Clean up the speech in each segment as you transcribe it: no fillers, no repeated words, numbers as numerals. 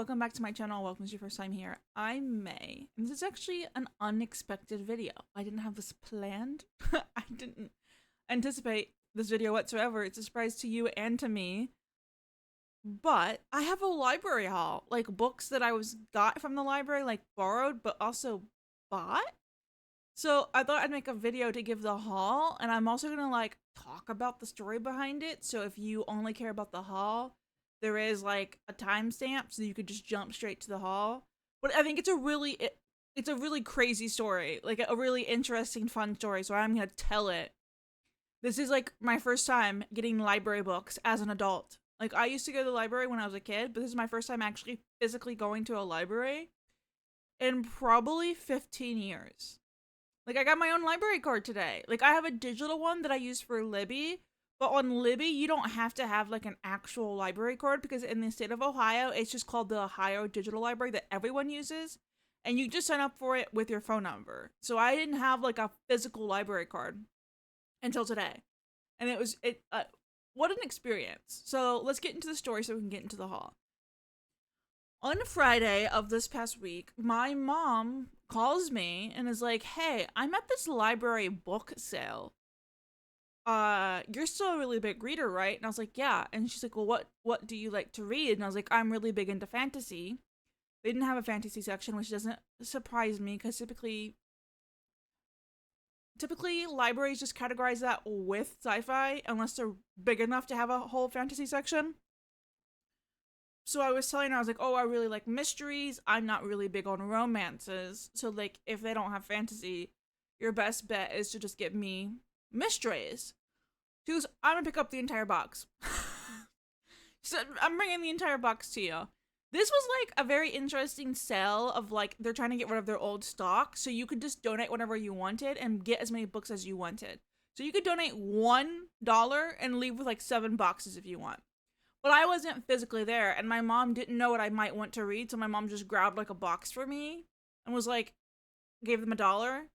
welcome back to my channel. Welcome to your first time here. I'm May, and this is actually an unexpected video. I didn't have this planned. I didn't anticipate this video whatsoever. It's a surprise to you and to me. But I have a library haul, like books that I got from the library, like borrowed, but also bought. So I thought I'd make a video to give the haul, and I'm also gonna like talk about the story behind it. So if you only care about the haul, there is like a timestamp so you could just jump straight to the haul. But I think it's it's a really crazy story, like a really interesting, fun story. So I'm gonna tell it. This is like my first time getting library books as an adult. Like I used to go to the library when I was a kid, but this is my first time actually physically going to a library in probably 15 years. Like, I got my own library card today. Like, I have a digital one that I use for Libby, but on Libby, you don't have to have, like, an actual library card because in the state of Ohio, it's just called the Ohio Digital Library that everyone uses, and you just sign up for it with your phone number. So I didn't have, like, a physical library card until today. And what an experience. So let's get into the story so we can get into the haul. On Friday of this past week, my mom calls me and is like, "Hey, I'm at this library book sale. You're still a really big reader, right?" And I was like, "Yeah." And she's like, "Well, what do you like to read?" And I was like, "I'm really big into fantasy." They didn't have a fantasy section, which doesn't surprise me because typically libraries just categorize that with sci-fi unless they're big enough to have a whole fantasy section. So I was telling her, I was like, "Oh, I really like mysteries. I'm not really big on romances. So, like, if they don't have fantasy, your best bet is to just get me mysteries." She goes, "I'm gonna pick up the entire box." She said, "I'm bringing the entire box to you." This was, like, a very interesting sale of, like, they're trying to get rid of their old stock. So you could just donate whatever you wanted and get as many books as you wanted. So you could donate $1 and leave with, like, 7 boxes if you want. But I wasn't physically there, and my mom didn't know what I might want to read, so my mom just grabbed like a box for me and was like, gave them $1.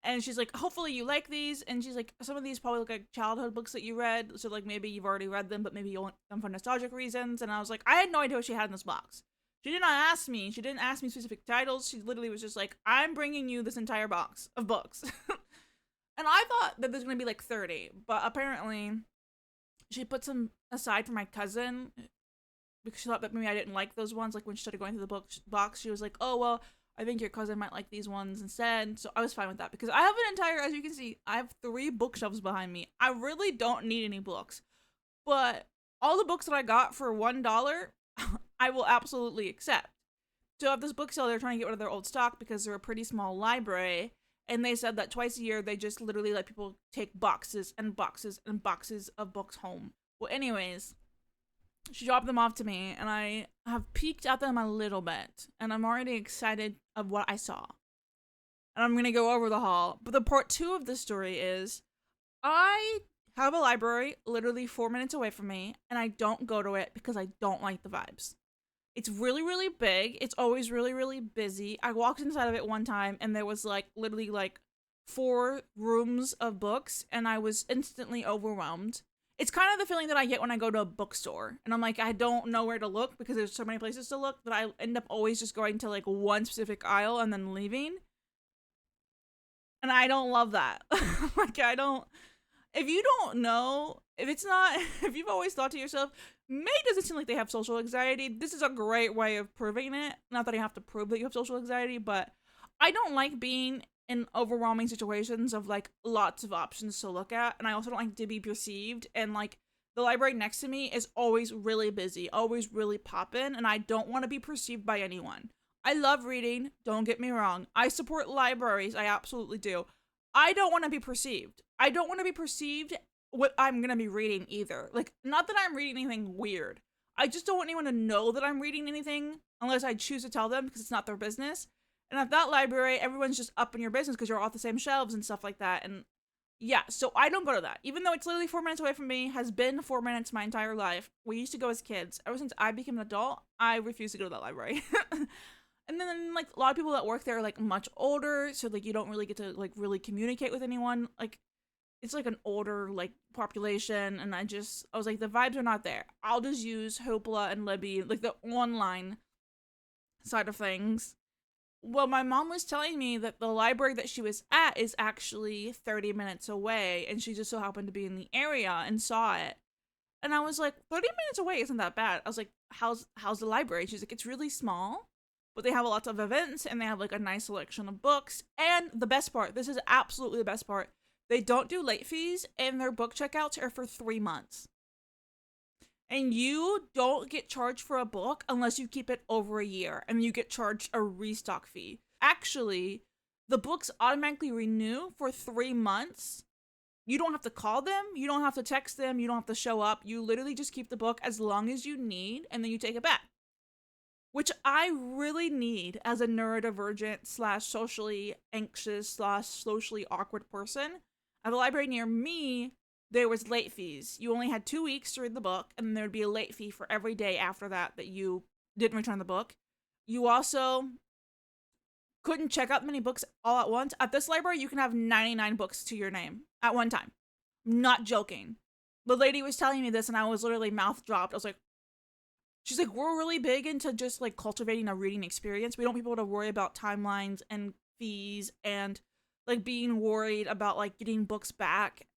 And she's like, "Hopefully you like these." And she's like, "Some of these probably look like childhood books that you read, so like maybe you've already read them, but maybe you want them for nostalgic reasons." And I was like, I had no idea what she had in this box. She did not ask me. She didn't ask me specific titles. She literally was just like, "I'm bringing you this entire box of books." And I thought that there's gonna be like 30, but apparently she put some aside for my cousin because she thought that maybe I didn't like those ones. Like when she started going through the box, she was like, "Oh well, I think your cousin might like these ones instead." So I was fine with that because I have an entire, as you can see, I have 3 bookshelves behind me. I really don't need any books, but all the books that I got for $1, I will absolutely accept. So at this book sale, they're trying to get rid of their old stock because they're a pretty small library. And they said that twice a year, they just literally let people take boxes and boxes and boxes of books home. Well, anyways, she dropped them off to me, and I have peeked at them a little bit, and I'm already excited of what I saw. And I'm gonna go over the haul. But the part 2 of the story is I have a library literally 4 minutes away from me, and I don't go to it because I don't like the vibes. It's really, really big. It's always really, really busy. I walked inside of it one time and there was like literally like 4 rooms of books and I was instantly overwhelmed. It's kind of the feeling that I get when I go to a bookstore and I'm like, I don't know where to look because there's so many places to look that I end up always just going to like one specific aisle and then leaving. And I don't love that. Like, I don't, if you don't know, if it's not, if you've always thought to yourself, May doesn't seem like they have social anxiety, this is a great way of proving it. Not that you have to prove that you have social anxiety, but I don't like being in overwhelming situations of like lots of options to look at, and I also don't like to be perceived. And like the library next to me is always really busy, always really poppin', and I don't want to be perceived by anyone. I love reading, don't get me wrong. I support libraries, I absolutely do. I don't want to be perceived. I don't want to be perceived what I'm gonna be reading either. Like, not that I'm reading anything weird. I just don't want anyone to know that I'm reading anything unless I choose to tell them because it's not their business. And at that library, everyone's just up in your business because you're all at the same shelves and stuff like that. And yeah, so I don't go to that. Even though it's literally 4 minutes away from me, has been 4 minutes my entire life. We used to go as kids. Ever since I became an adult, I refuse to go to that library. And then like a lot of people that work there are like much older, so like you don't really get to like really communicate with anyone. Like it's like an older like population, and I was like, the vibes are not there. I'll just use Hoopla and Libby, like the online side of things. Well, my mom was telling me that the library that she was at is actually 30 minutes away, and she just so happened to be in the area and saw it. And I was like, 30 minutes away isn't that bad. I was like, how's the library? She's like, it's really small, but they have lots of events and they have like a nice selection of books. And the best part, this is absolutely the best part, they don't do late fees and their book checkouts are for 3 months. And you don't get charged for a book unless you keep it over a year, and you get charged a restock fee. Actually, the books automatically renew for 3 months. You don't have to call them, you don't have to text them, you don't have to show up. You literally just keep the book as long as you need, and then you take it back. Which I really need as a neurodivergent / socially anxious / socially awkward person. At the library near me, there was late fees. You only had 2 weeks to read the book, and there would be a late fee for every day after that you didn't return the book. You also couldn't check out many books all at once. At this library, you can have 99 books to your name at one time. I'm not joking. The lady was telling me this, and I was literally mouth dropped. I was like, she's like, we're really big into just like cultivating a reading experience. We don't want people to worry about timelines and fees and like being worried about like getting books back.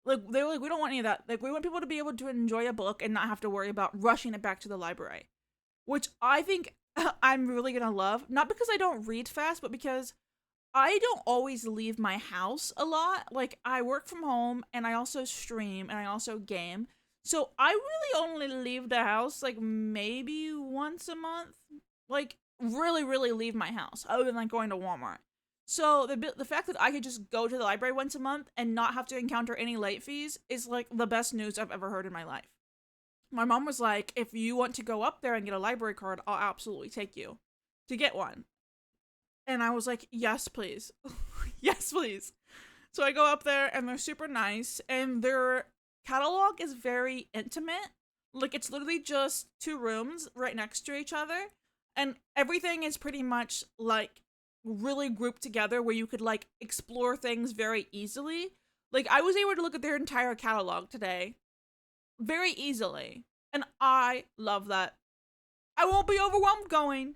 Like, they were like, we don't want any of that. Like, we want people to be able to enjoy a book and not have to worry about rushing it back to the library. Which I think I'm really gonna love. Not because I don't read fast, but because I don't always leave my house a lot. Like, I work from home, and I also stream, and I also game. So I really only leave the house, like, maybe once a month. Like, really, really leave my house, other than, like, going to Walmart. So the fact that I could just go to the library once a month and not have to encounter any late fees is like the best news I've ever heard in my life. My mom was like, if you want to go up there and get a library card, I'll absolutely take you to get one. And I was like, yes, please. Yes, please. So I go up there and they're super nice and their catalog is very intimate. Like, it's literally just 2 rooms right next to each other. And everything is pretty much like really grouped together where you could like explore things very easily. Like, I was able to look at their entire catalog today very easily, and I love that. I won't be overwhelmed going.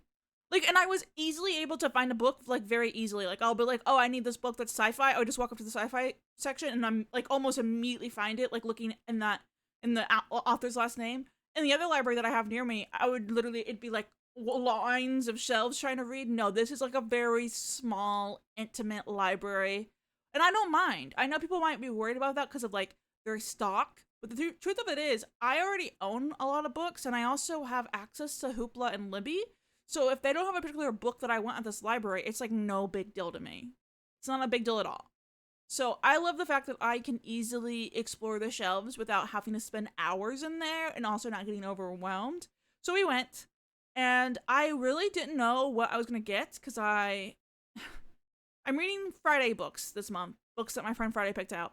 Like, and I was easily able to find a book like very easily. Like, I'll be like, oh, I need this book that's sci-fi. I would just walk up to the sci-fi section and I'm like almost immediately find it, like looking in the author's last name. In the other library that I have near me, I would literally, it'd be like lines of shelves trying to read. No, this is like a very small, intimate library. And I don't mind. I know people might be worried about that because of like their stock. But the truth of it is, I already own a lot of books and I also have access to Hoopla and Libby. So if they don't have a particular book that I want at this library, it's like no big deal to me. It's not a big deal at all. So I love the fact that I can easily explore the shelves without having to spend hours in there and also not getting overwhelmed. So we went. And I really didn't know what I was going to get because I'm reading Friday books this month, books that my friend Friday picked out.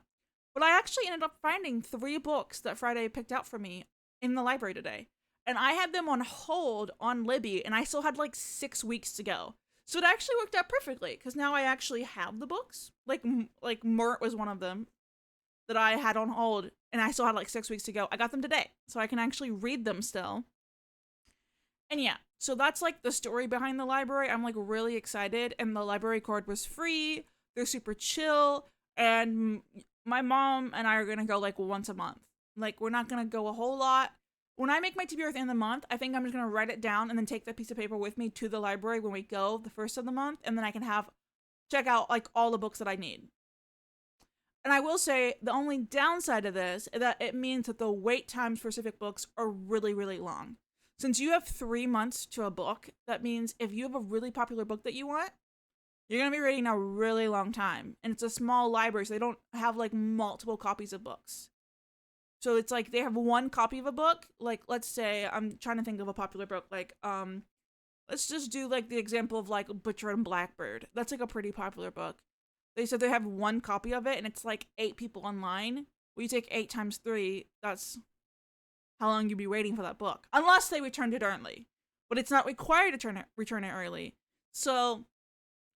But I actually ended up finding 3 books that Friday picked out for me in the library today. And I had them on hold on Libby, and I still had like 6 weeks to go. So it actually worked out perfectly because now I actually have the books. Like Mert was one of them that I had on hold, and I still had like 6 weeks to go. I got them today, so I can actually read them still. And yeah, so that's like the story behind the library. I'm like really excited, and the library card was free. They're super chill, and my mom and I are gonna go like once a month. Like, we're not gonna go a whole lot. When I make my TBR at the end of the month, I think I'm just gonna write it down and then take that piece of paper with me to the library when we go the first of the month, and then I can check out like all the books that I need. And I will say the only downside of this is that it means that the wait times for specific books are really, really long. Since you have 3 months to a book, that means if you have a really popular book that you want, you're going to be waiting a really long time. And it's a small library, so they don't have like multiple copies of books. So it's like they have 1 copy of a book. Like, let's say, I'm trying to think of a popular book. Like, let's just do like the example of like Butcher and Blackbird. That's like a pretty popular book. They said they have 1 copy of it, and it's like 8 people online. Well, you take 8 times 3, that's how long you'd be waiting for that book. Unless they returned it early. But it's not required to return it early. So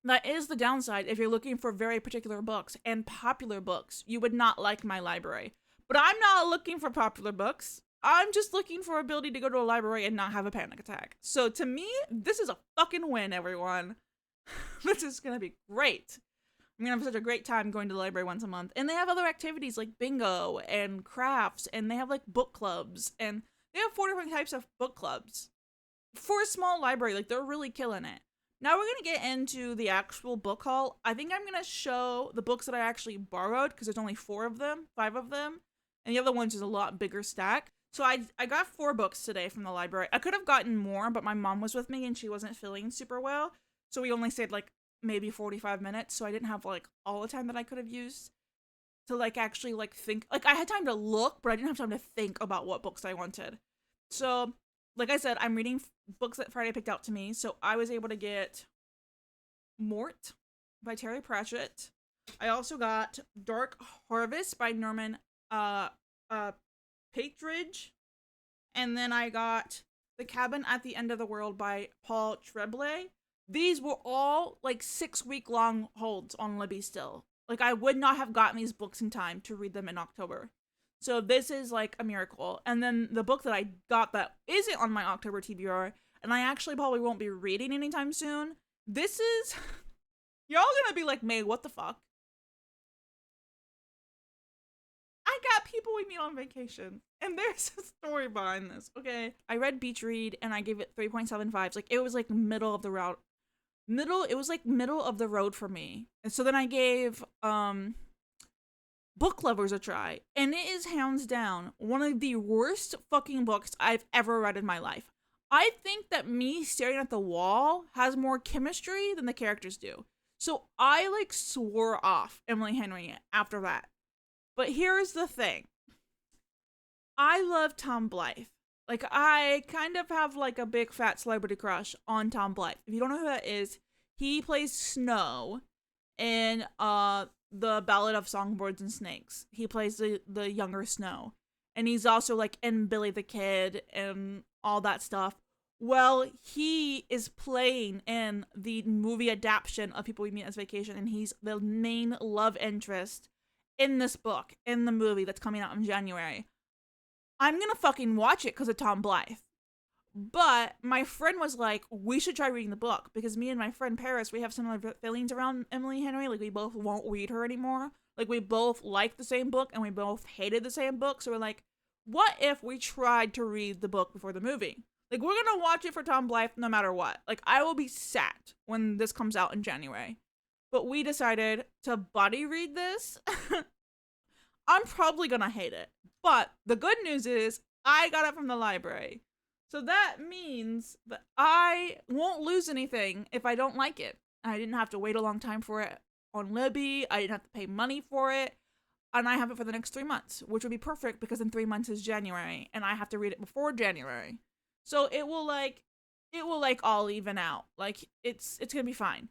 that is the downside if you're looking for very particular books and popular books. You would not like my library. But I'm not looking for popular books. I'm just looking for ability to go to a library and not have a panic attack. So to me, this is a fucking win, everyone. This is gonna be great. I'm gonna have such a great time going to the library once a month. And they have other activities like bingo and crafts, and they have like book clubs, and they have 4 different types of book clubs. For a small library, like they're really killing it. Now we're gonna get into the actual book haul. I think I'm gonna show the books that I actually borrowed because there's only 5 of them, and the other one's is a lot bigger stack. So I got 4 books today from the library. I could have gotten more, but my mom was with me and she wasn't feeling super well, so we only stayed like maybe 45 minutes. So I didn't have like all the time that I could have used to like actually like think. Like I had time to look, but I didn't have time to think about what books I wanted. So like I said, I'm reading books that Friday picked out to me. So I was able to get Mort by Terry Pratchett. I also got Dark Harvest by Norman Patridge. And then I got The Cabin at the End of the World by Paul Tremblay. These were all like 6-week long holds on Libby still. Like I would not have gotten these books in time to read them in October. So this is like a miracle. And then the book that I got that isn't on my October TBR, and I actually probably won't be reading anytime soon. This is y'all gonna be like, May, what the fuck? I got people we meet on vacation, and there's a story behind this. Okay, I read Beach Read and I gave it 3.75s. Like it was like middle of the route. It was like middle of the road for me. And so then I gave Book Lovers a try, and it is hands down one of the worst fucking books I've ever read in my life. I think that me staring at the wall has more chemistry than the characters do. So I like swore off Emily Henry after that. But here's the thing. I love Tom Blythe. Like I kind of have like a big fat celebrity crush on Tom Blythe. If you don't know who that is, he plays Snow in the Ballad of Songbirds and Snakes. He plays the younger Snow. And he's also like in Billy the Kid and all that stuff. Well, he is playing in the movie adaptation of People We Meet as Vacation, and he's the main love interest in this book, in the movie that's coming out in January. I'm gonna fucking watch it because of Tom Blythe. But my friend was like, we should try reading the book, because me and my friend Paris, we have similar feelings around Emily Henry. Like we both won't read her anymore. Like we both like the same book and we both hated the same book. So we're like, what if we tried to read the book before the movie? Like we're gonna watch it for Tom Blythe no matter what. Like I will be sad when this comes out in January. But we decided to buddy read this. I'm probably gonna hate it. But the good news is I got it from the library. So that means that I won't lose anything if I don't like it. I didn't have to wait a long time for it on Libby. I didn't have to pay money for it. And I have it for the next 3 months, which would be perfect because in 3 months is January and I have to read it before January. So it will all even out. Like it's gonna be fine.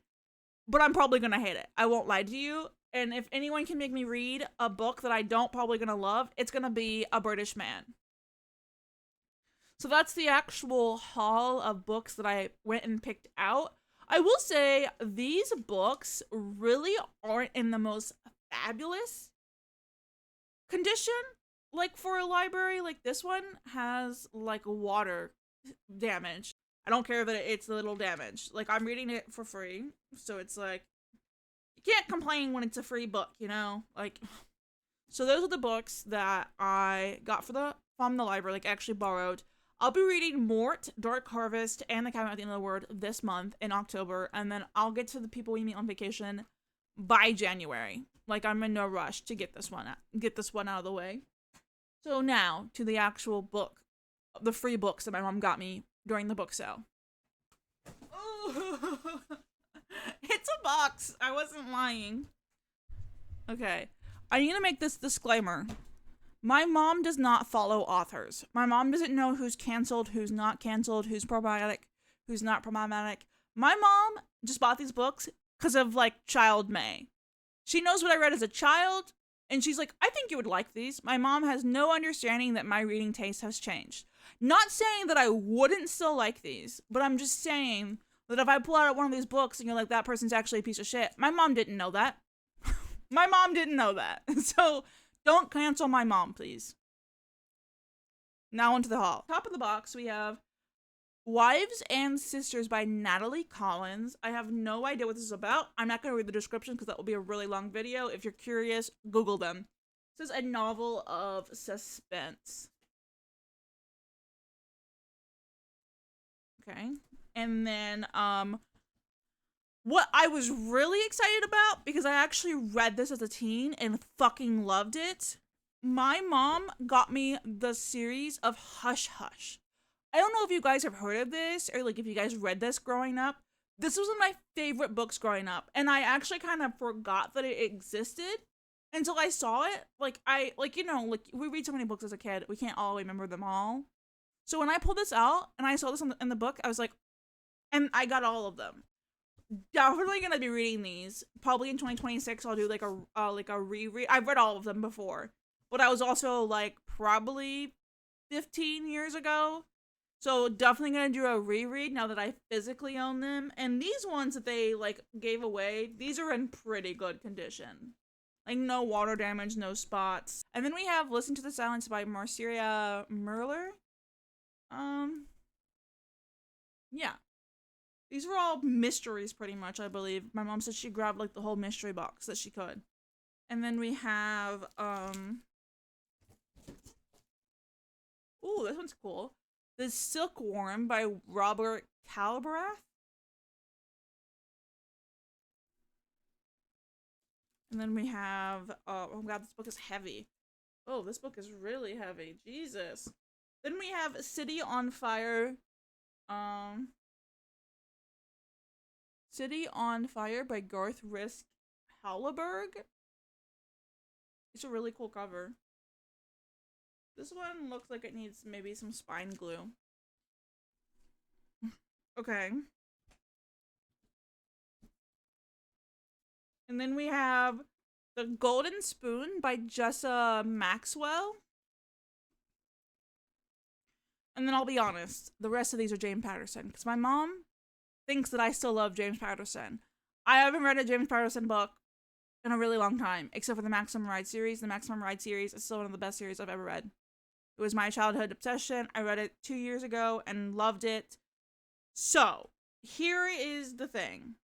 But I'm probably gonna hate it. I won't lie to you. And if anyone can make me read a book that I don't probably gonna love, it's gonna be A British Man. So that's the actual haul of books that I went and picked out. I will say these books really aren't in the most fabulous condition. Like for a library, like this one has like water damage. I don't care that it's a little damage. Like I'm reading it for free. So it's like, you can't complain when it's a free book, you know? Like, so those are the books that I got from the library, like actually borrowed. I'll be reading Mort, Dark Harvest, and The Cabin at the End of the World this month in October, and then I'll get to the People We Meet on Vacation by January. Like I'm in no rush to get this one out of the way. So now to the actual book, the free books that my mom got me during the book sale. Ooh. It's a box. I wasn't lying. Okay, I need to make this disclaimer. My mom does not follow authors. My mom doesn't know who's canceled, who's not canceled, who's problematic, who's not problematic. My mom just bought these books because of, like, Child May. She knows what I read as a child, and she's like, I think you would like these. My mom has no understanding that my reading taste has changed. Not saying that I wouldn't still like these, but I'm just saying that if I pull out one of these books and you're like, that person's actually a piece of shit, my mom didn't know that. My mom didn't know that. So don't cancel my mom, please. Now onto the haul. Top of the box, we have Wives and Sisters by Natalie Collins. I have no idea what this is about. I'm not going to read the description because that will be a really long video. If you're curious, Google them. This is a novel of suspense. Okay. And then, what I was really excited about, because I actually read this as a teen and fucking loved it. My mom got me the series of Hush Hush. I don't know if you guys have heard of this or like if you guys read this growing up. This was one of my favorite books growing up, and I actually kind of forgot that it existed until I saw it. Like we read so many books as a kid, we can't all remember them all. So when I pulled this out and I saw this in the book, I was like, and I got all of them. Definitely gonna be reading these. Probably in 2026, I'll do like a reread. I've read all of them before, but I was also like probably 15 years ago. So definitely gonna do a reread now that I physically own them. And these ones that they like gave away, these are in pretty good condition. Like no water damage, no spots. And then we have Listen to the Silence by Marcia Merler. Yeah. These were all mysteries pretty much, I believe. My mom said she grabbed like the whole mystery box that she could. And then we have ooh, this one's cool. The Silkworm by Robert Galbraith. And then we have, oh god, this book is heavy. Oh, this book is really heavy. Jesus. Then we have City on Fire. City on Fire by Garth Risk Halleberg. It's a really cool cover. This one looks like it needs maybe some spine glue. Okay. And then we have The Golden Spoon by Jessa Maxwell. And then I'll be honest, the rest of these are James Patterson, because my mom thinks that I still love James Patterson. I haven't read a James Patterson book in a really long time, except for the Maximum Ride series. The Maximum Ride series is still one of the best series I've ever read. It was my childhood obsession. I read it 2 years ago and loved it. So, here is the thing.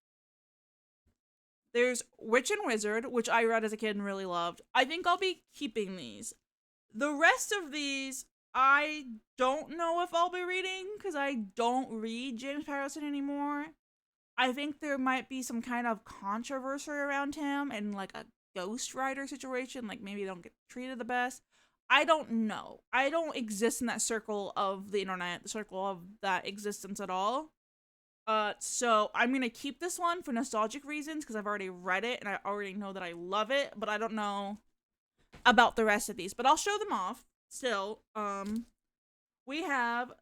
There's Witch and Wizard, which I read as a kid and really loved. I think I'll be keeping these. The rest of these, I don't know if I'll be reading, because I don't read James Patterson anymore. I think there might be some kind of controversy around him and like a ghostwriter situation, like maybe they don't get treated the best. I don't know. I don't exist in that circle of the internet, the circle of that existence at all. So I'm gonna keep this one for nostalgic reasons because I've already read it and I already know that I love it, but I don't know about the rest of these. But I'll show them off still. We have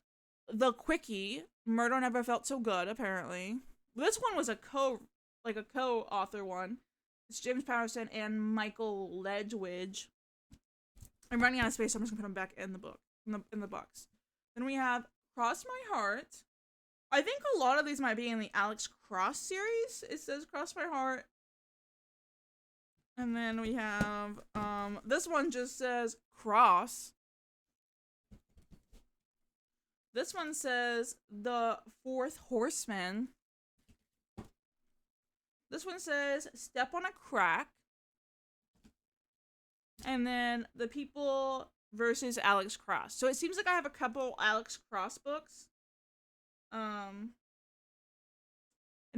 The Quickie, Murder Never Felt So Good, apparently. This one was a co-author one. It's James Patterson and Michael Ledwidge. I'm running out of space, so I'm just gonna put them back in the book, in the box. Then we have Cross My Heart. I think a lot of these might be in the Alex Cross series. It says Cross My Heart. And then we have, this one just says Cross. This one says The Fourth Horseman. This one says Step on a Crack. And then The People versus Alex Cross. So it seems like I have a couple Alex Cross books. And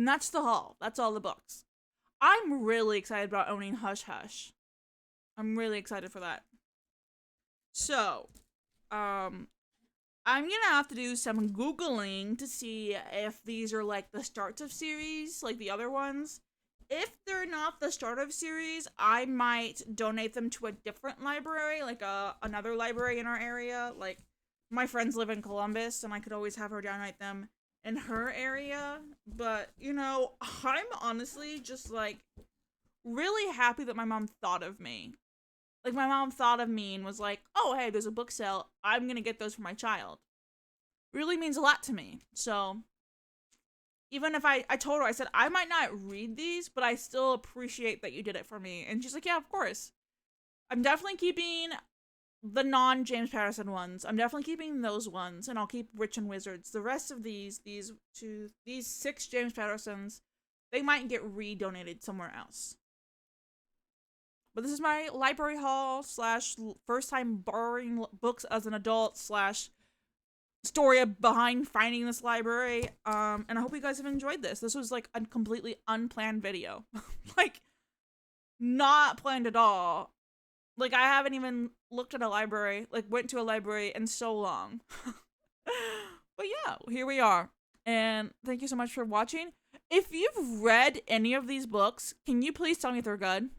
that's the haul. That's all the books. I'm really excited about owning Hush Hush. I'm really excited for that. So, I'm gonna have to do some Googling to see if these are like the starts of series, like the other ones. If they're not the start of series, I might donate them to a different library, like another library in our area. Like, my friends live in Columbus, and I could always have her donate them in her area. But, you know, I'm honestly just, like, really happy that my mom thought of me. Like, my mom thought of me and was like, oh, hey, there's a book sale. I'm gonna get those for my child. Really means a lot to me. So, even if I told her, I said, I might not read these, but I still appreciate that you did it for me. And she's like, yeah, of course. I'm definitely keeping the non-James Patterson ones. I'm definitely keeping those ones, and I'll keep Witch and Wizards. The rest of these 6 James Pattersons, they might get re-donated somewhere else. But this is my library haul / first time borrowing books as an adult / story behind finding this library. And I hope you guys have enjoyed this. This was like a completely unplanned video. Like, not planned at all. Like, I haven't even looked at a library, like went to a library in so long. But yeah, here we are. And thank you so much for watching. If you've read any of these books, can you please tell me if they're good?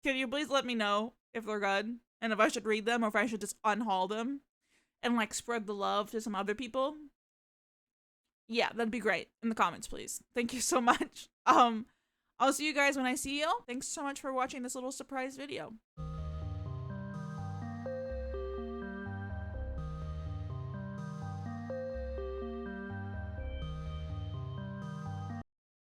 Can you please let me know if they're good? And if I should read them or if I should just unhaul them and like spread the love to some other people? Yeah, that'd be great. In the comments, please. Thank you so much. I'll see you guys when I see you. Thanks so much for watching this little surprise video.